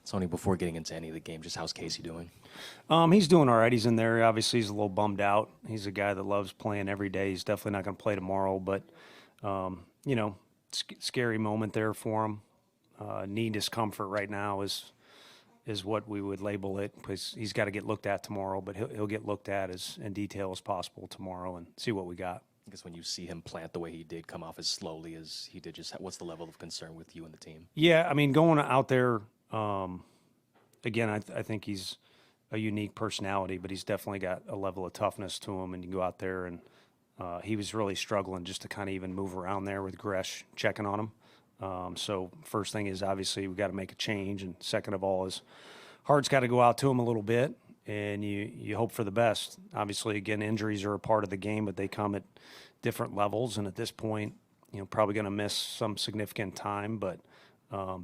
Tony, before getting into any of the game, just how's Casey doing? He's doing all right. He's in there. Obviously, he's a little bummed out. He's a guy that loves playing every day. He's definitely not going to play tomorrow, but, scary moment there for him. Knee discomfort right now is what we would label it, because he's got to get looked at tomorrow, but he'll get looked at as in detail as possible tomorrow and see what we got. I guess when you see him plant the way he did, come off as slowly as he did, just what's the level of concern with you and the team? Yeah, I mean, going out there, again, I think he's a unique personality, but he's definitely got a level of toughness to him. And you go out there, and he was really struggling just to kind of even move around there with Gresh checking on him. So first thing is, obviously, we got to make a change. And second of all is heart's got to go out to him a little bit, and you hope for the best. Obviously, again, injuries are a part of the game, but they come at different levels. And at this point, probably going to miss some significant time, but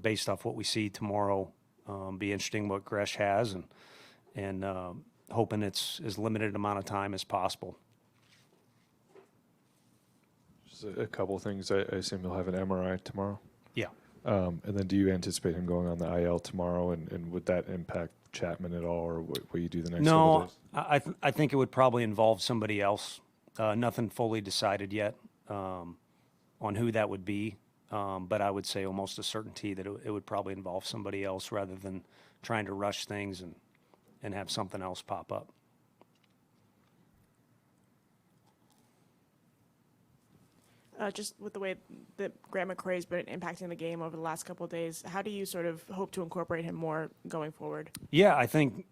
based off what we see tomorrow, be interesting what Gresh has, and hoping it's as limited amount of time as possible. Just a couple of things. I assume he'll have an MRI tomorrow. Yeah. And then do you anticipate him going on the IL tomorrow, and would that impact Chapman at all, or what you do the next couple days? No, I think it would probably involve somebody else. Nothing fully decided yet on who that would be, but I would say almost a certainty that it would probably involve somebody else rather than trying to rush things and have something else pop up. Just with the way that Grant McCrae has been impacting the game over the last couple of days, how do you sort of hope to incorporate him more going forward? Yeah, I think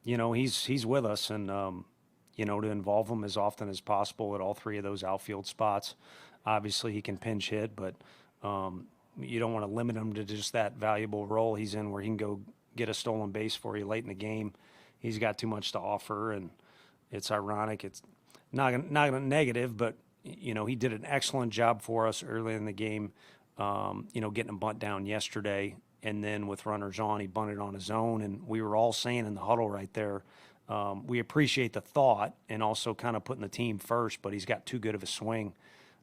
he's with us, and to involve him as often as possible at all three of those outfield spots. Obviously, he can pinch hit, but you don't want to limit him to just that valuable role he's in, where he can go get a stolen base for you late in the game. He's got too much to offer, and it's ironic. It's not a negative, but he did an excellent job for us early in the game. Getting a bunt down yesterday, and then with runners on, he bunted on his own, and we were all saying in the huddle right there, we appreciate the thought and also kind of putting the team first, but he's got too good of a swing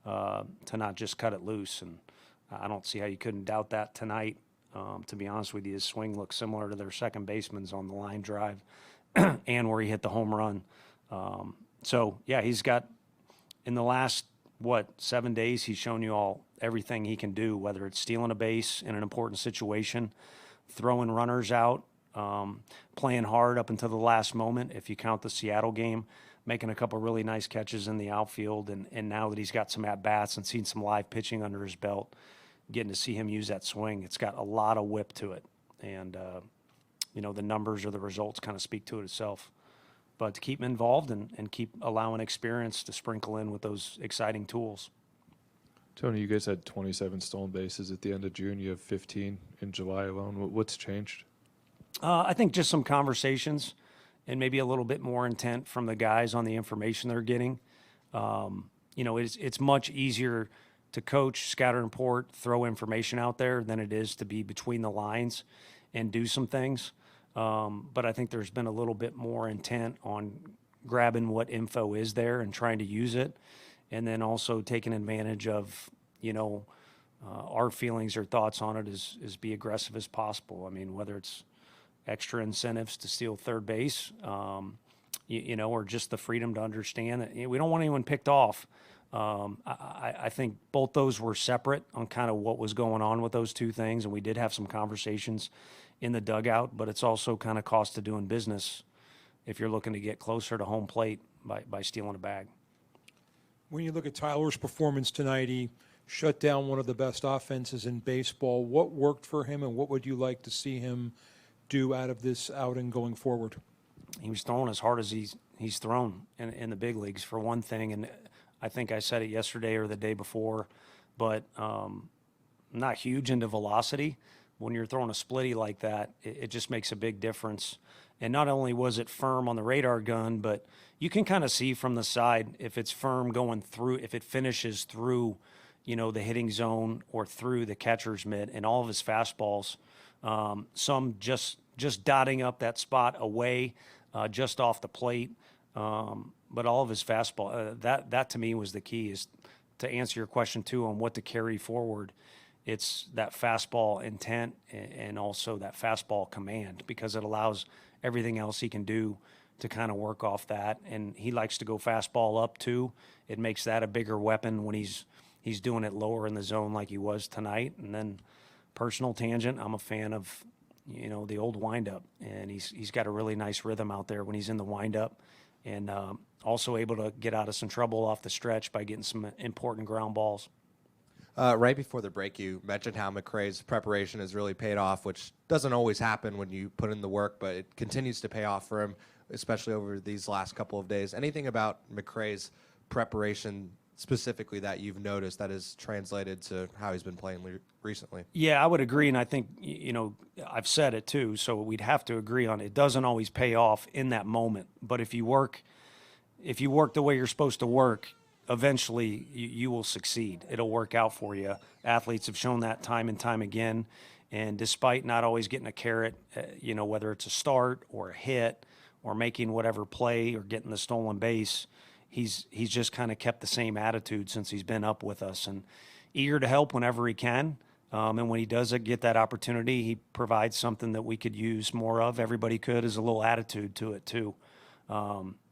to not just cut it loose, and I don't see how you couldn't doubt that tonight. To be honest with you, his swing looks similar to their second baseman's on the line drive and where he hit the home run. He's got, in the last, 7 days, he's shown you all everything he can do, whether it's stealing a base in an important situation, throwing runners out, playing hard up until the last moment, if you count the Seattle game, making a couple really nice catches in the outfield, and now that he's got some at-bats and seen some live pitching under his belt, getting to see him use that swing, it's got a lot of whip to it. And, the numbers or the results kind of speak to it itself. But to keep him involved and keep allowing experience to sprinkle in with those exciting tools. Tony, you guys had 27 stolen bases at the end of June. You have 15 in July alone. What's changed? I think just some conversations and maybe a little bit more intent from the guys on the information they're getting. It's much easier to coach, scatter and report, throw information out there than it is to be between the lines and do some things. But I think there's been a little bit more intent on grabbing what info is there and trying to use it, and then also taking advantage of, our feelings or thoughts on it is be aggressive as possible. I mean, whether it's extra incentives to steal third base, or just the freedom to understand that we don't want anyone picked off. I think both those were separate on kind of what was going on with those two things, and we did have some conversations in the dugout, but it's also kind of cost of doing business if you're looking to get closer to home plate by stealing a bag. When you look at Tyler's performance tonight, he shut down one of the best offenses in baseball. What worked for him, and what would you like to see him do out of this outing going forward? He was throwing as hard as he's thrown in the big leagues, for one thing, and I think I said it yesterday or the day before, but not huge into velocity. When you're throwing a splitty like that, it just makes a big difference. And not only was it firm on the radar gun, but you can kind of see from the side if it's firm going through, if it finishes through, the hitting zone or through the catcher's mitt, and all of his fastballs, some just dotting up that spot away, just off the plate. But all of his fastball, that to me was the key, is to answer your question too on what to carry forward, it's that fastball intent and also that fastball command, because it allows everything else he can do to kind of work off that. And he likes to go fastball up too. It makes that a bigger weapon when he's doing it lower in the zone like he was tonight. And then personal tangent, I'm a fan of, the old windup, and he's got a really nice rhythm out there when he's in the windup, and also able to get out of some trouble off the stretch by getting some important ground balls. Right before the break, you mentioned how McCrae's preparation has really paid off, which doesn't always happen when you put in the work, but it continues to pay off for him, especially over these last couple of days. Anything about McCrae's preparation specifically that you've noticed that has translated to how he's been playing recently? Yeah, I would agree, and I think, I've said it too, so we'd have to agree on it. It doesn't always pay off in that moment, but if you work the way you're supposed to work, eventually you will succeed. It'll work out for you. Athletes have shown that time and time again, and despite not always getting a carrot, whether it's a start or a hit or making whatever play or getting the stolen base, he's just kind of kept the same attitude since he's been up with us, and eager to help whenever he can. And when he does get that opportunity, he provides something that we could use more of. Everybody could, is a little attitude to it too.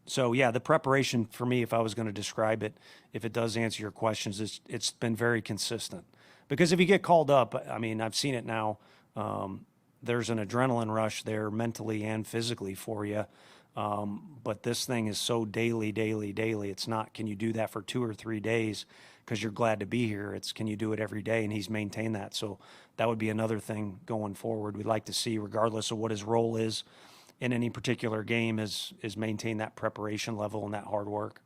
So yeah, the preparation for me, if I was going to describe it, if it does answer your questions, it's been very consistent. Because if you get called up, I mean, I've seen it now. There's an adrenaline rush there mentally and physically for you. But this thing is so daily. It's not, can you do that for 2 or 3 days because you're glad to be here? It's, can you do it every day? And he's maintained that. So that would be another thing going forward. We'd like to see, regardless of what his role is in any particular game, is maintain that preparation level and that hard work.